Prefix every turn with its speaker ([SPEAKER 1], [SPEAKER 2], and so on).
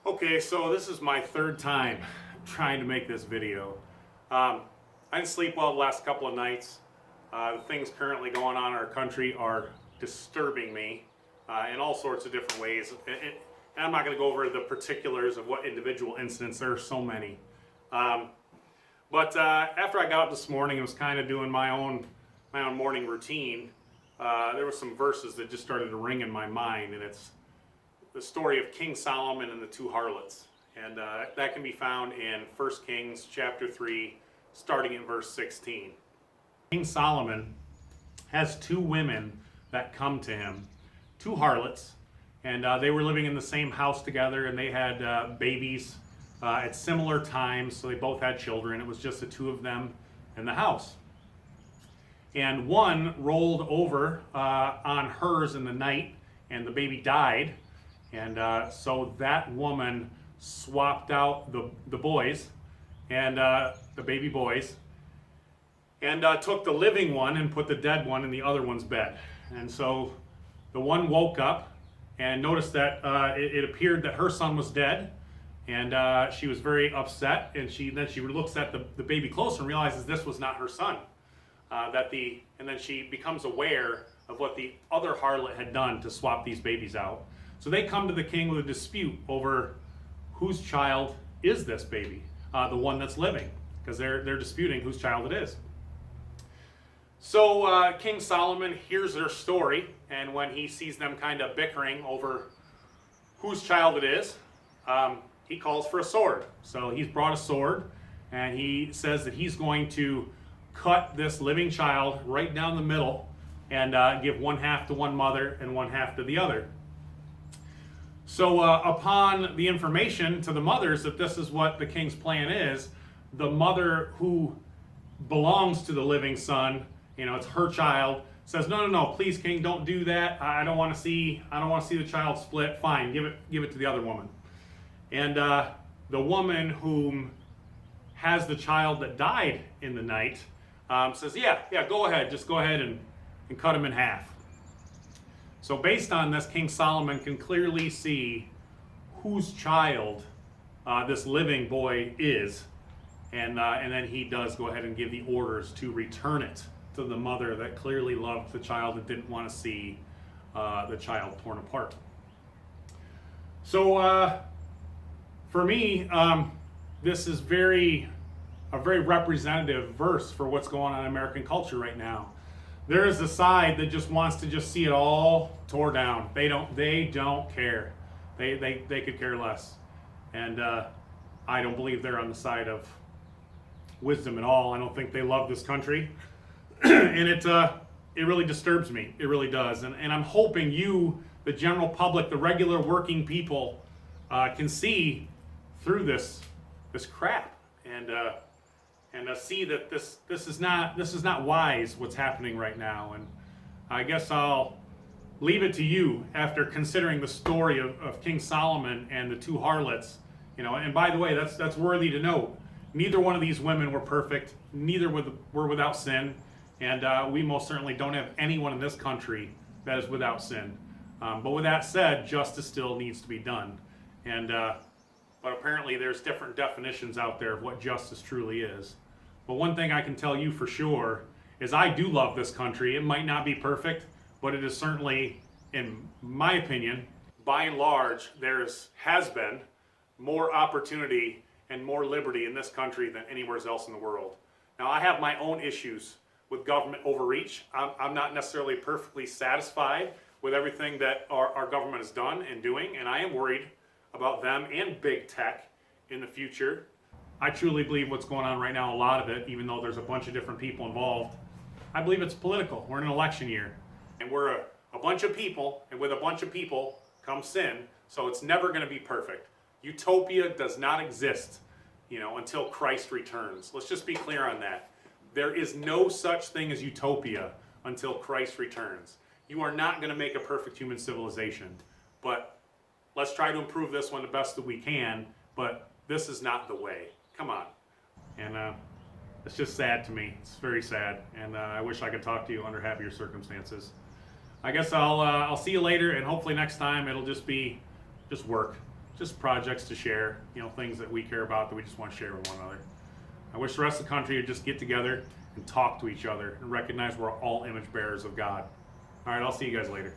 [SPEAKER 1] Okay, so this is my third time trying to make this video. I didn't sleep well the last couple of nights. The things currently going on in our country are disturbing me in all sorts of different ways. And I'm not going to go over the particulars of what individual incidents, there are so many. But after I got up this morning and was kind of doing my own morning routine, there were some verses that just started to ring in my mind, and it's the story of King Solomon and the two harlots. And that can be found in 1 Kings chapter 3, starting in verse 16. King Solomon has two women that come to him, two harlots, and they were living in the same house together, and they had babies at similar times, so they both had children. It was just the two of them in the house. And one rolled over on hers in the night, and the baby died. And so that woman swapped out the boys, and the baby boys, and took the living one and put the dead one in the other one's bed. And so the one woke up and noticed that it appeared that her son was dead, and she was very upset. And then she looks at the baby closer and realizes this was not her son. And then she becomes aware of what the other harlot had done to swap these babies out. So they come to the king with a dispute over whose child is this baby, the one that's living, because they're disputing whose child it is. So King Solomon hears their story, and when he sees them kind of bickering over whose child it is, he calls for a sword. So he's brought a sword, and he says that he's going to cut this living child right down the middle and give one half to one mother and one half to the other. So upon the information to the mothers that this is what the king's plan is, the mother who belongs to the living son, it's her child, says, no, please, king, don't do that. I don't want to see the child split. Fine, give it to the other woman. And the woman whom has the child that died in the night says, yeah, go ahead, just go ahead and cut him in half. So based on this, King Solomon can clearly see whose child this living boy is, and then he does go ahead and give the orders to return it to the mother that clearly loved the child and didn't want to see the child torn apart. So for me, this is a very representative verse for what's going on in American culture right now. There is a side that just wants to just see it all tore down. They don't care. They could care less. And I don't believe they're on the side of wisdom at all. I don't think they love this country. And it really disturbs me. It really does. And I'm hoping you, the general public, the regular working people, can see through this crap and see that this is not wise what's happening right now. And I guess I'll leave it to you after considering the story of King Solomon and the two harlots. And by the way, that's worthy to note. Neither one of these women were perfect. Neither were without sin, and we most certainly don't have anyone in this country that is without sin. But with that said, justice still needs to be done. And but apparently there's different definitions out there of what justice truly is. But one thing I can tell you for sure is I do love this country. It might not be perfect, but it is certainly, in my opinion, by and large, has been more opportunity and more liberty in this country than anywhere else in the world. Now, I have my own issues with government overreach. I'm not necessarily perfectly satisfied with everything that our government has done and doing, and I am worried about them and big tech in the future. I truly believe what's going on right now, a lot of it, even though there's a bunch of different people involved, I believe it's political. We're in an election year, and we're a bunch of people, and with a bunch of people comes sin, so it's never going to be perfect. Utopia does not exist, until Christ returns. Let's just be clear on that. There is no such thing as utopia until Christ returns. You are not going to make a perfect human civilization, but let's try to improve this one the best that we can, but this is not the way. Come on. And it's just sad to me. It's very sad, and I wish I could talk to you under happier circumstances. I guess I'll see you later, and hopefully next time it'll just be work. just projects to share, things that we care about that we just want to share with one another. I wish the rest of the country would just get together and talk to each other and recognize we're all image bearers of God. All right, I'll see you guys later.